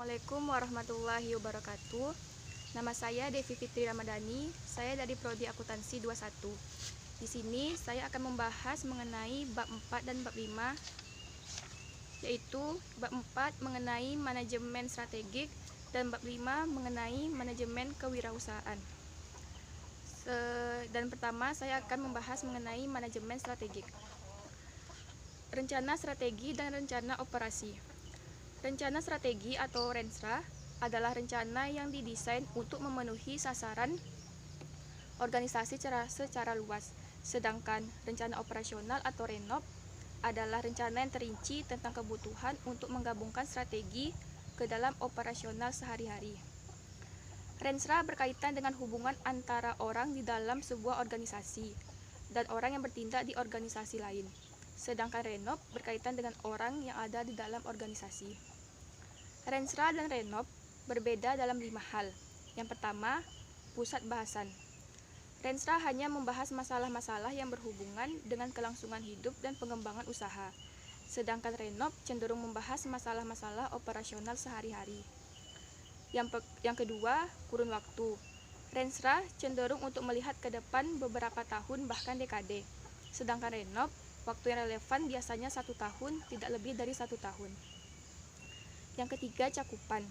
Assalamualaikum warahmatullahi wabarakatuh. Nama saya Devi Fitri Ramadhani. Saya dari Prodi Akuntansi 21. Di sini saya akan membahas mengenai bab 4 dan bab 5, yaitu bab 4 mengenai manajemen strategik dan bab 5 mengenai manajemen kewirausahaan. Dan pertama saya akan membahas mengenai manajemen strategik. Rencana strategi dan rencana operasi. Rencana strategi atau Renstra adalah rencana yang didesain untuk memenuhi sasaran organisasi secara luas. Sedangkan rencana operasional atau Renop adalah rencana yang terinci tentang kebutuhan untuk menggabungkan strategi ke dalam operasional sehari-hari. Renstra berkaitan dengan hubungan antara orang di dalam sebuah organisasi dan orang yang bertindak di organisasi lain. Sedangkan Renop berkaitan dengan orang yang ada di dalam organisasi. Renstra dan Renop berbeda dalam 5 hal. Yang pertama, pusat bahasan. Renstra hanya membahas masalah-masalah yang berhubungan dengan kelangsungan hidup dan pengembangan usaha. Sedangkan Renop cenderung membahas masalah-masalah operasional sehari-hari. Yang kedua, kurun waktu. Renstra cenderung untuk melihat ke depan beberapa tahun bahkan dekade. Sedangkan Renop, waktu yang relevan biasanya 1 tahun, tidak lebih dari 1 tahun. Yang ketiga, cakupan.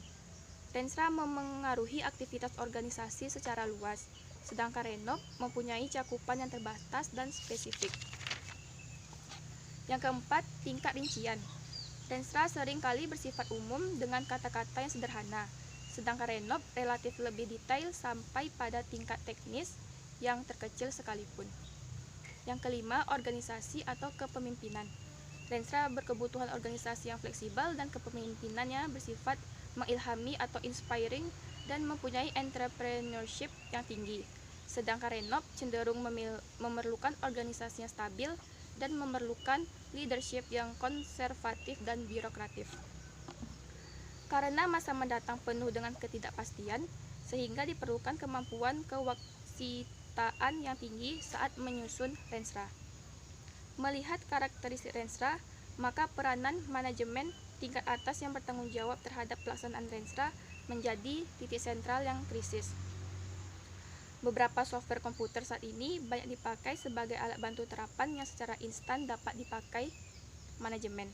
Renstra memengaruhi aktivitas organisasi secara luas, sedangkan Renop mempunyai cakupan yang terbatas dan spesifik. Yang keempat, tingkat rincian. Renstra sering kali bersifat umum dengan kata-kata yang sederhana, sedangkan Renop relatif lebih detail sampai pada tingkat teknis yang terkecil sekalipun. Yang kelima, organisasi atau kepemimpinan. Renstra berkebutuhan organisasi yang fleksibel dan kepemimpinannya bersifat mengilhami atau inspiring dan mempunyai entrepreneurship yang tinggi. Sedangkan Renop cenderung memerlukan organisasi yang stabil dan memerlukan leadership yang konservatif dan birokratif. Karena masa mendatang penuh dengan ketidakpastian, sehingga diperlukan kemampuan kewaksitaan yang tinggi saat menyusun Renstra. Melihat karakteristik Renstra, maka peranan manajemen tingkat atas yang bertanggung jawab terhadap pelaksanaan Renstra menjadi titik sentral yang krisis. Beberapa software komputer saat ini banyak dipakai sebagai alat bantu terapan yang secara instan dapat dipakai manajemen.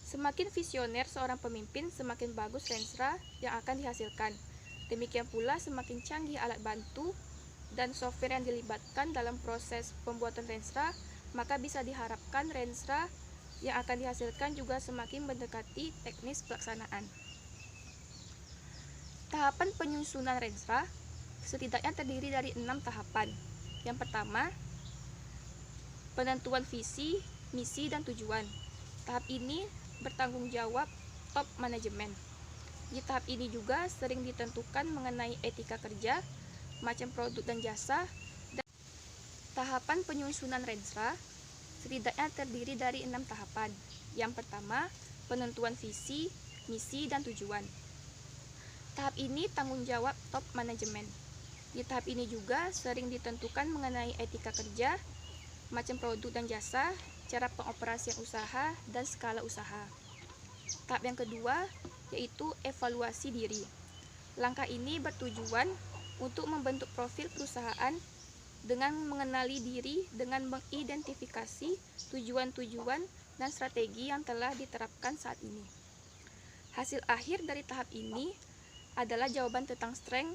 Semakin visioner seorang pemimpin, semakin bagus Renstra yang akan dihasilkan. Demikian pula semakin canggih alat bantu dan software yang dilibatkan dalam proses pembuatan Renstra, maka bisa diharapkan Renstra yang akan dihasilkan juga semakin mendekati teknis pelaksanaan. Tahapan penyusunan Renstra setidaknya terdiri dari 6 tahapan. Yang pertama, penentuan visi, misi, dan tujuan. Tahap ini bertanggung jawab top manajemen. Di tahap ini juga sering ditentukan mengenai etika kerja, macam produk dan jasa. Dan tahapan penyusunan Renstra setidaknya terdiri dari 6 tahapan. Yang pertama, penentuan visi, misi, dan tujuan. Tahap ini tanggung jawab top manajemen. Di tahap ini juga sering ditentukan mengenai etika kerja, macam produk dan jasa, cara pengoperasian usaha, dan skala usaha. Tahap yang kedua yaitu evaluasi diri. Langkah ini bertujuan untuk membentuk profil perusahaan dengan mengenali diri dengan mengidentifikasi tujuan-tujuan dan strategi yang telah diterapkan saat ini. Hasil akhir dari tahap ini adalah jawaban tentang strength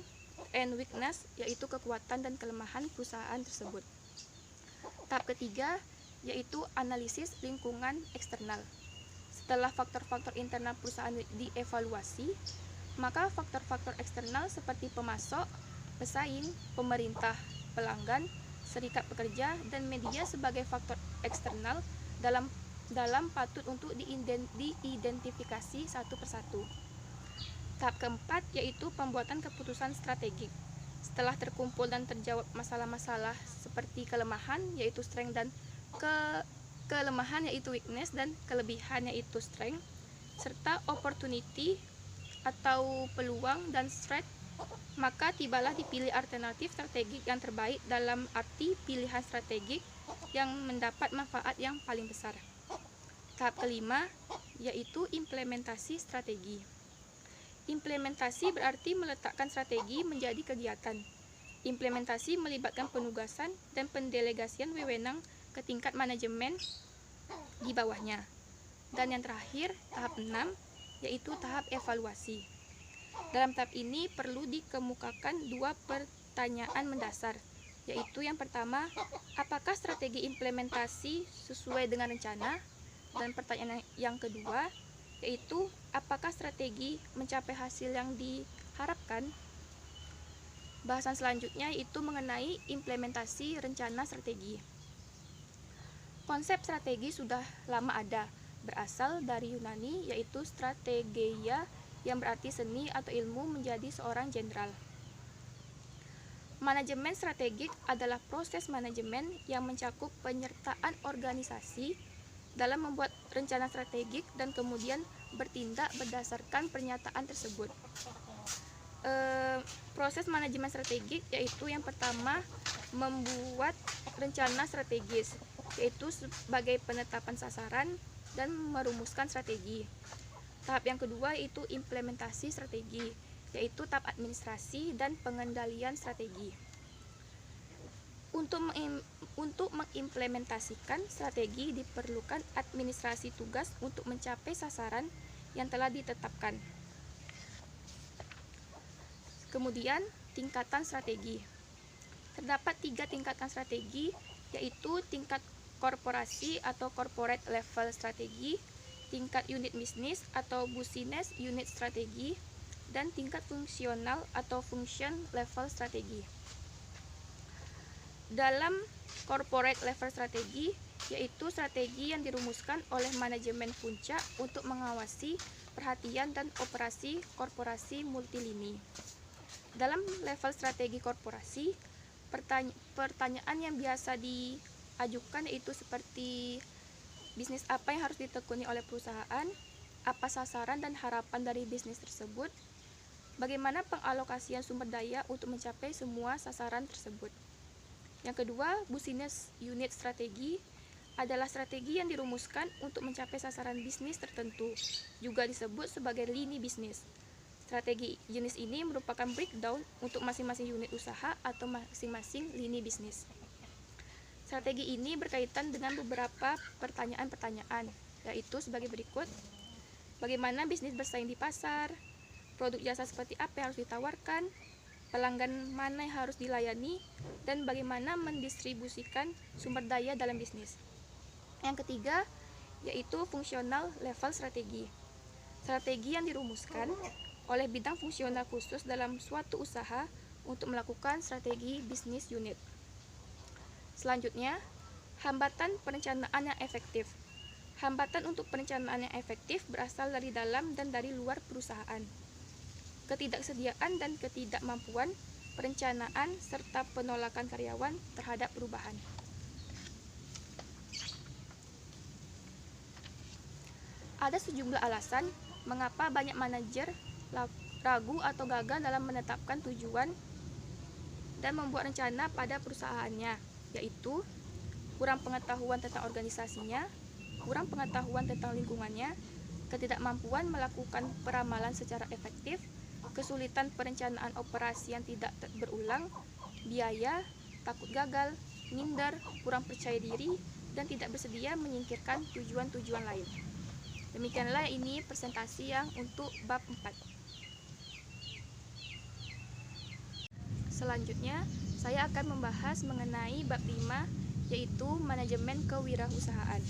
and weakness, yaitu kekuatan dan kelemahan perusahaan tersebut. Tahap ketiga yaitu analisis lingkungan eksternal. Setelah faktor-faktor internal perusahaan dievaluasi, maka faktor-faktor eksternal seperti pemasok, pesaing, pemerintah, pelanggan, serikat pekerja, dan media sebagai faktor eksternal dalam patut untuk diidentifikasi satu persatu. Tahap keempat yaitu pembuatan keputusan strategik. Setelah terkumpul dan terjawab masalah-masalah seperti kelemahan yaitu strength dan kelemahan yaitu weakness dan kelebihan yaitu strength, serta opportunity atau peluang dan threat, maka tibalah dipilih alternatif strategik yang terbaik dalam arti pilihan strategik yang mendapat manfaat yang paling besar. Tahap kelima yaitu implementasi strategi. Implementasi berarti meletakkan strategi menjadi kegiatan. Implementasi melibatkan penugasan dan pendelegasian wewenang ke tingkat manajemen di bawahnya. Dan yang terakhir, tahap 6, yaitu tahap evaluasi. Dalam tahap ini perlu dikemukakan dua pertanyaan mendasar, yaitu yang pertama, apakah strategi implementasi sesuai dengan rencana? Dan pertanyaan yang kedua, yaitu apakah strategi mencapai hasil yang diharapkan? Bahasan selanjutnya yaitu mengenai implementasi rencana strategi. Konsep strategi sudah lama ada, berasal dari Yunani, yaitu strategeia, yang berarti seni atau ilmu menjadi seorang jenderal. Manajemen strategik adalah proses manajemen yang mencakup penyertaan organisasi dalam membuat rencana strategik dan kemudian bertindak berdasarkan pernyataan tersebut. Proses manajemen strategik yaitu yang pertama membuat rencana strategis, yaitu sebagai penetapan sasaran dan merumuskan strategi. Tahap yang kedua yaitu implementasi strategi, yaitu tahap administrasi dan pengendalian strategi. Untuk mengimplementasikan strategi diperlukan administrasi tugas untuk mencapai sasaran yang telah ditetapkan. Kemudian, tingkatan strategi. Terdapat 3 tingkatan strategi, yaitu tingkat korporasi atau corporate level strategi, tingkat unit bisnis atau business unit strategi, dan tingkat fungsional atau function level strategi. Dalam corporate level strategi, yaitu strategi yang dirumuskan oleh manajemen puncak untuk mengawasi perhatian dan operasi korporasi multilini. Dalam level strategi korporasi, pertanyaan yang biasa diajukan yaitu seperti bisnis apa yang harus ditekuni oleh perusahaan, apa sasaran dan harapan dari bisnis tersebut, bagaimana pengalokasian sumber daya untuk mencapai semua sasaran tersebut. Yang kedua, business unit strategi adalah strategi yang dirumuskan untuk mencapai sasaran bisnis tertentu, juga disebut sebagai lini bisnis. Strategi jenis ini merupakan breakdown untuk masing-masing unit usaha atau masing-masing lini bisnis. Strategi ini berkaitan dengan beberapa pertanyaan-pertanyaan, yaitu sebagai berikut. Bagaimana bisnis bersaing di pasar? Produk jasa seperti apa yang harus ditawarkan? Pelanggan mana yang harus dilayani? Dan bagaimana mendistribusikan sumber daya dalam bisnis? Yang ketiga, yaitu fungsional level strategi. Strategi yang dirumuskan oleh bidang fungsional khusus dalam suatu usaha untuk melakukan strategi bisnis unit. Selanjutnya, hambatan perencanaan yang efektif. Hambatan untuk perencanaan yang efektif berasal dari dalam dan dari luar perusahaan. Ketidaksediaan dan ketidakmampuan perencanaan serta penolakan karyawan terhadap perubahan. Ada sejumlah alasan mengapa banyak manajer ragu atau gagal dalam menetapkan tujuan dan membuat rencana pada perusahaannya, yaitu kurang pengetahuan tentang organisasinya, kurang pengetahuan tentang lingkungannya, ketidakmampuan melakukan peramalan secara efektif, kesulitan perencanaan operasi yang tidak berulang, biaya, takut gagal, minder, kurang percaya diri, dan tidak bersedia menyingkirkan tujuan-tujuan lain. Demikianlah ini presentasi yang untuk bab 4. Selanjutnya, saya akan membahas mengenai bab 5, yaitu manajemen kewirausahaan.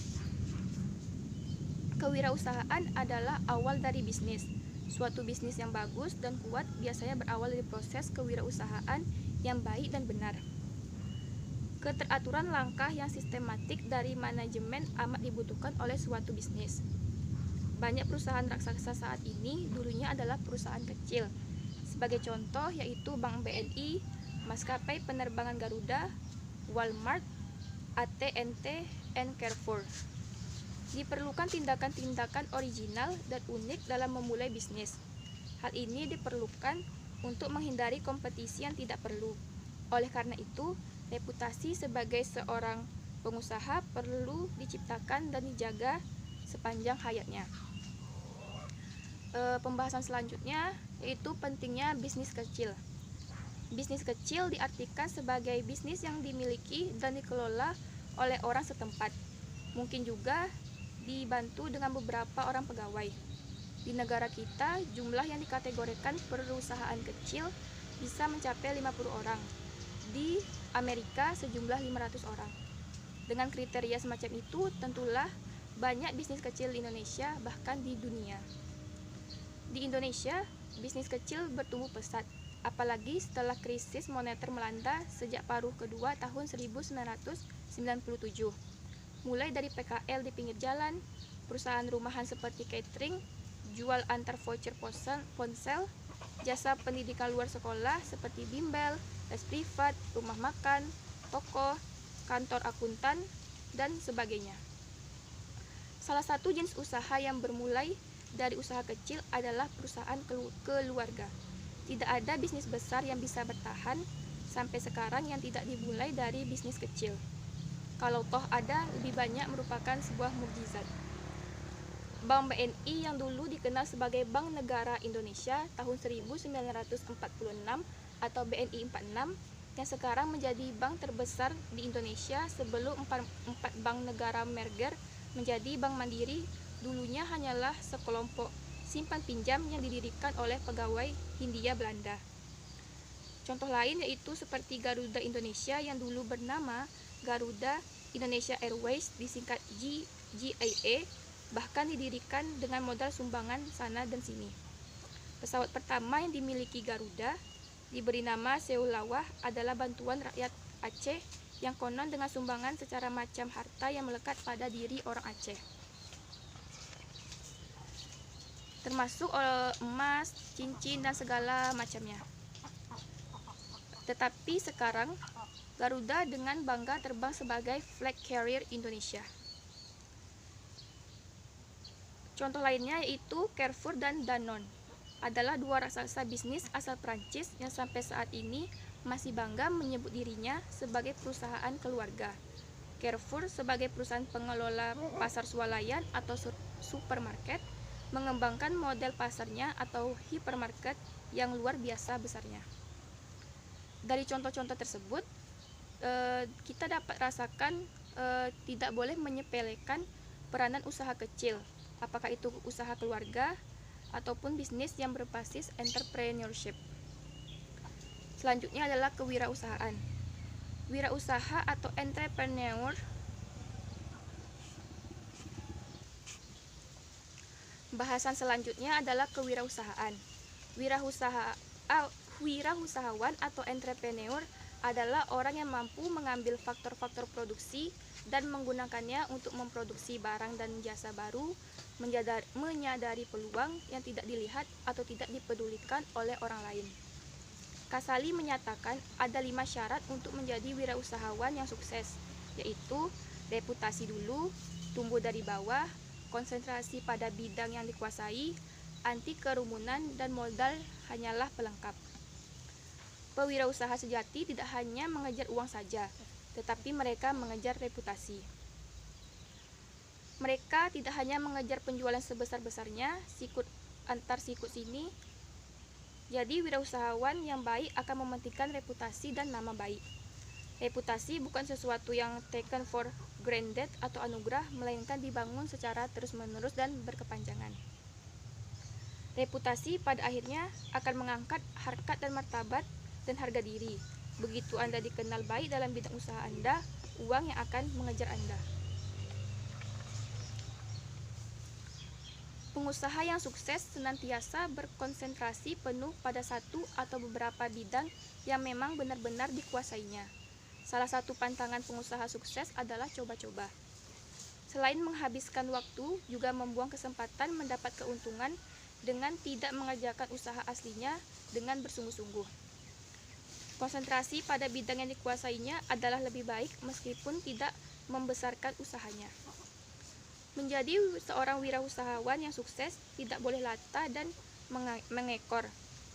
Kewirausahaan adalah awal dari bisnis. Suatu bisnis yang bagus dan kuat biasanya berawal dari proses kewirausahaan yang baik dan benar. Keteraturan langkah yang sistematik dari manajemen amat dibutuhkan oleh suatu bisnis. Banyak perusahaan raksasa saat ini dulunya adalah perusahaan kecil. Sebagai contoh yaitu Bank BNI, Maskapai Penerbangan Garuda, Walmart, AT&T, and Carrefour. Diperlukan tindakan-tindakan original dan unik dalam memulai bisnis. Hal ini diperlukan untuk menghindari kompetisi yang tidak perlu. Oleh karena itu, reputasi sebagai seorang pengusaha perlu diciptakan dan dijaga sepanjang hayatnya. Pembahasan selanjutnya yaitu pentingnya bisnis kecil. Bisnis kecil diartikan sebagai bisnis yang dimiliki dan dikelola oleh orang setempat. Mungkin juga dibantu dengan beberapa orang pegawai. Di negara kita, jumlah yang dikategorikan perusahaan kecil bisa mencapai 50 orang. Di Amerika sejumlah 500 orang. Dengan kriteria semacam itu, tentulah banyak bisnis kecil di Indonesia, bahkan di dunia. Di Indonesia, bisnis kecil bertumbuh pesat, apalagi setelah krisis moneter melanda sejak paruh kedua tahun 1997. Mulai dari PKL di pinggir jalan, perusahaan rumahan seperti catering, jual antar voucher ponsel, jasa pendidikan luar sekolah seperti bimbel, les privat, rumah makan, toko, kantor akuntan, dan sebagainya. Salah satu jenis usaha yang bermulai dari usaha kecil adalah perusahaan keluarga. Tidak ada bisnis besar yang bisa bertahan sampai sekarang yang tidak dimulai dari bisnis kecil. Kalau toh ada, lebih banyak merupakan sebuah mukjizat. Bank BNI yang dulu dikenal sebagai Bank Negara Indonesia tahun 1946 atau BNI 46, yang sekarang menjadi bank terbesar di Indonesia sebelum empat bank negara merger menjadi Bank Mandiri, dulunya hanyalah sekelompok simpan pinjam yang didirikan oleh pegawai Hindia Belanda. Contoh lain yaitu seperti Garuda Indonesia yang dulu bernama Garuda Indonesia Airways, disingkat GAA, bahkan didirikan dengan modal sumbangan sana dan sini. Pesawat pertama yang dimiliki Garuda diberi nama Seulawah adalah bantuan rakyat Aceh yang konon dengan sumbangan secara macam harta yang melekat pada diri orang Aceh, termasuk emas, cincin, dan segala macamnya. Tetapi sekarang Garuda dengan bangga terbang sebagai flag carrier Indonesia. Contoh lainnya yaitu Carrefour dan Danone, adalah dua raksasa bisnis asal Prancis yang sampai saat ini masih bangga menyebut dirinya sebagai perusahaan keluarga. Carrefour sebagai perusahaan pengelola pasar swalayan atau supermarket mengembangkan model pasarnya atau hipermarket yang luar biasa besarnya. Dari contoh-contoh tersebut, kita dapat rasakan tidak boleh menyepelekan peranan usaha kecil, apakah itu usaha keluarga ataupun bisnis yang berbasis entrepreneurship. Selanjutnya adalah kewirausahaan. Wirausaha atau entrepreneur Bahasan selanjutnya adalah kewirausahaan. Wirausahawan atau entrepreneur adalah orang yang mampu mengambil faktor-faktor produksi dan menggunakannya untuk memproduksi barang dan jasa baru, menyadari peluang yang tidak dilihat atau tidak dipedulikan oleh orang lain. Kasali menyatakan ada 5 syarat untuk menjadi wirausahawan yang sukses, yaitu reputasi dulu, tumbuh dari bawah, konsentrasi pada bidang yang dikuasai, anti kerumunan, dan modal hanyalah pelengkap. Pewirausaha sejati tidak hanya mengejar uang saja, tetapi mereka mengejar reputasi. Mereka tidak hanya mengejar penjualan sebesar-besarnya, sikut antar sikut sini. Jadi wirausahawan yang baik akan mementingkan reputasi dan nama baik. Reputasi bukan sesuatu yang taken for granted atau anugerah, melainkan dibangun secara terus-menerus dan berkepanjangan. Reputasi pada akhirnya akan mengangkat harkat dan martabat dan harga diri. Begitu Anda dikenal baik dalam bidang usaha Anda, uang yang akan mengejar Anda. Pengusaha yang sukses senantiasa berkonsentrasi penuh pada satu atau beberapa bidang yang memang benar-benar dikuasainya. Salah satu pantangan pengusaha sukses adalah coba-coba. Selain menghabiskan waktu, juga membuang kesempatan mendapat keuntungan dengan tidak mengerjakan usaha aslinya dengan bersungguh-sungguh. Konsentrasi pada bidang yang dikuasainya adalah lebih baik meskipun tidak membesarkan usahanya. Menjadi seorang wirausahawan yang sukses tidak boleh latah dan mengekor,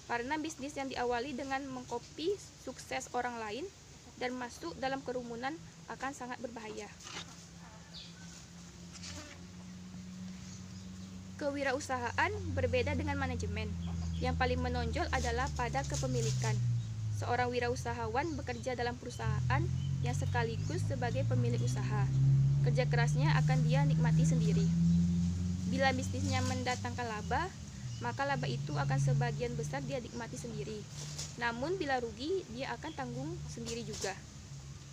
karena bisnis yang diawali dengan mengkopi sukses orang lain dan masuk dalam kerumunan akan sangat berbahaya. Kewirausahaan berbeda dengan manajemen. Yang paling menonjol adalah pada kepemilikan. Seorang wirausahawan bekerja dalam perusahaan yang sekaligus sebagai pemilik usaha. Kerja kerasnya akan dia nikmati sendiri. Bila bisnisnya mendatangkan laba, maka laba itu akan sebagian besar dia nikmati sendiri. Namun bila rugi, dia akan tanggung sendiri juga.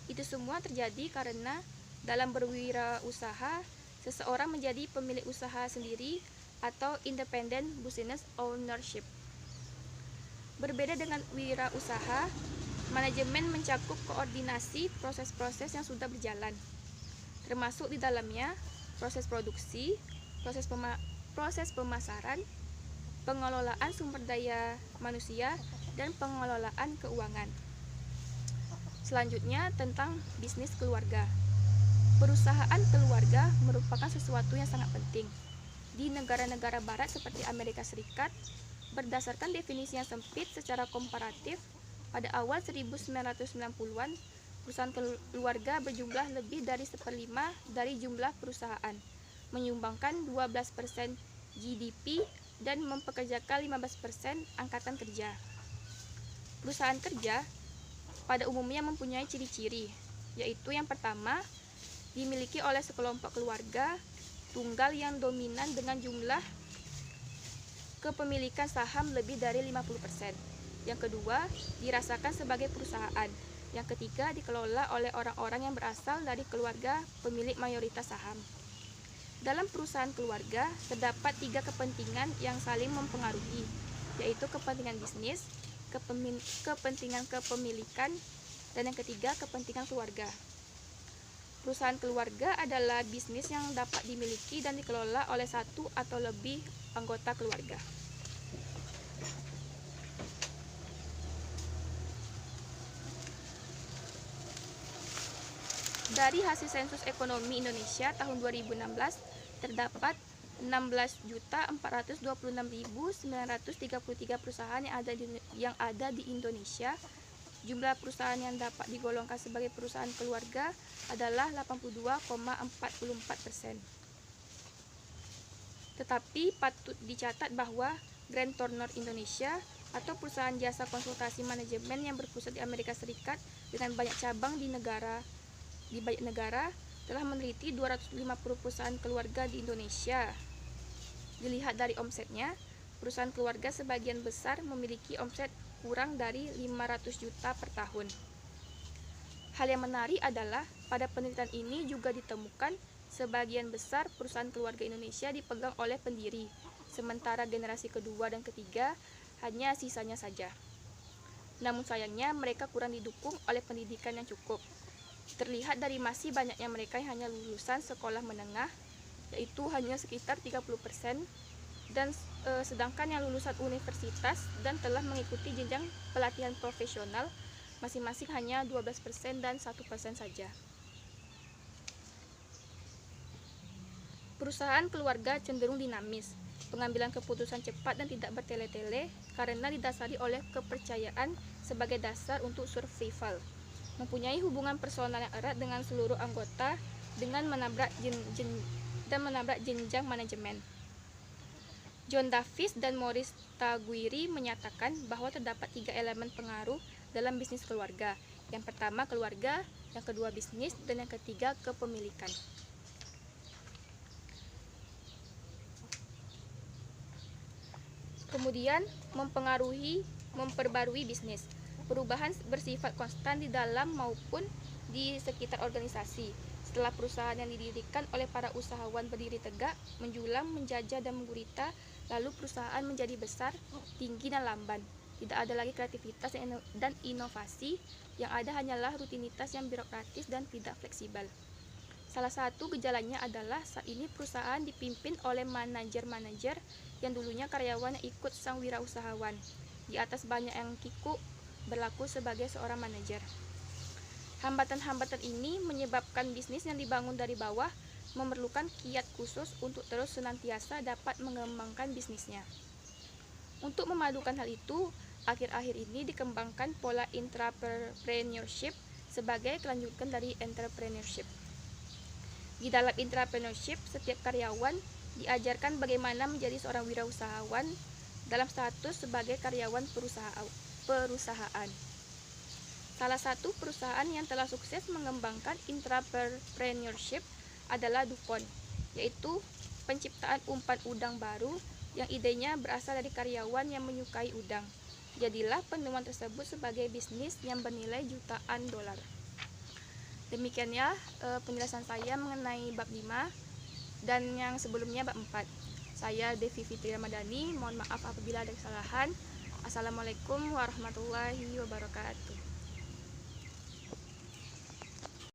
Itu semua terjadi karena dalam berwirausaha, seseorang menjadi pemilik usaha sendiri atau independent business ownership. Berbeda dengan wirausaha, manajemen mencakup koordinasi proses-proses yang sudah berjalan, termasuk di dalamnya proses produksi, proses pemasaran, pengelolaan sumber daya manusia, dan pengelolaan keuangan. Selanjutnya tentang bisnis keluarga. Perusahaan keluarga merupakan sesuatu yang sangat penting. Di negara-negara barat seperti Amerika Serikat, berdasarkan definisi yang sempit secara komparatif, pada awal 1990-an, perusahaan keluarga berjumlah lebih dari 1/5 dari jumlah perusahaan, menyumbangkan 12% GDP dan mempekerjakan 15% angkatan kerja. Perusahaan kerja pada umumnya mempunyai ciri-ciri, yaitu yang pertama, dimiliki oleh sekelompok keluarga tunggal yang dominan dengan jumlah kepemilikan saham lebih dari 50%. Yang kedua, dirasakan sebagai perusahaan. Yang ketiga, dikelola oleh orang-orang yang berasal dari keluarga pemilik mayoritas saham. Dalam perusahaan keluarga, terdapat 3 kepentingan yang saling mempengaruhi, yaitu kepentingan bisnis, kepentingan kepemilikan, dan yang ketiga, kepentingan keluarga. Perusahaan keluarga adalah bisnis yang dapat dimiliki dan dikelola oleh satu atau lebih anggota keluarga. Dari hasil sensus ekonomi Indonesia tahun 2016, terdapat 16.426.933 perusahaan yang ada di Indonesia. Jumlah perusahaan yang dapat digolongkan sebagai perusahaan keluarga adalah 82,44%. Tetapi patut dicatat bahwa Grant Thornton Indonesia atau perusahaan jasa konsultasi manajemen yang berpusat di Amerika Serikat dengan banyak cabang di banyak negara telah meneliti 250 perusahaan keluarga di Indonesia. Dilihat dari omsetnya, perusahaan keluarga sebagian besar memiliki omset kurang dari 500 juta per tahun. Hal yang menarik adalah pada penelitian ini juga ditemukan sebagian besar perusahaan keluarga Indonesia dipegang oleh pendiri, sementara generasi kedua dan ketiga hanya sisanya saja. Namun sayangnya mereka kurang didukung oleh pendidikan yang cukup. Terlihat dari masih banyaknya mereka yang hanya lulusan sekolah menengah, yaitu hanya sekitar 30%, dan sedangkan yang lulusan universitas dan telah mengikuti jenjang pelatihan profesional masing-masing hanya 12% dan 1% saja. Perusahaan keluarga cenderung dinamis, pengambilan keputusan cepat dan tidak bertele-tele karena didasari oleh kepercayaan sebagai dasar untuk survival, mempunyai hubungan personal yang erat dengan seluruh anggota dengan menabrak jenjang manajemen. John Davis dan Maurice Taguiri menyatakan bahwa terdapat 3 elemen pengaruh dalam bisnis keluarga. Yang pertama keluarga, yang kedua bisnis, dan yang ketiga kepemilikan. Kemudian memperbarui bisnis. Perubahan bersifat konstan di dalam maupun di sekitar organisasi. Setelah perusahaan yang didirikan oleh para usahawan berdiri tegak, menjulang, menjajah, dan menggurita, lalu perusahaan menjadi besar, tinggi, dan lamban. Tidak ada lagi kreativitas dan inovasi, yang ada hanyalah rutinitas yang birokratis dan tidak fleksibel. Salah satu gejalanya adalah saat ini perusahaan dipimpin oleh manajer-manajer yang dulunya karyawan yang ikut sang wirausahawan. Di atas banyak yang kikuk berlaku sebagai seorang manajer. Hambatan-hambatan ini menyebabkan bisnis yang dibangun dari bawah memerlukan kiat khusus untuk terus senantiasa dapat mengembangkan bisnisnya. Untuk memadukan hal itu, akhir-akhir ini dikembangkan pola intrapreneurship sebagai kelanjutan dari entrepreneurship. Di dalam intrapreneurship, setiap karyawan diajarkan bagaimana menjadi seorang wirausahawan dalam status sebagai karyawan perusahaan. Salah satu perusahaan yang telah sukses mengembangkan intrapreneurship adalah DuPont, yaitu penciptaan umpan udang baru yang idenya berasal dari karyawan yang menyukai udang. Jadilah penemuan tersebut sebagai bisnis yang bernilai jutaan dolar. Demikian ya penjelasan saya mengenai bab 5 dan yang sebelumnya bab 4. Saya Devi Fitri Ramadhani, mohon maaf apabila ada kesalahan. Assalamualaikum warahmatullahi wabarakatuh.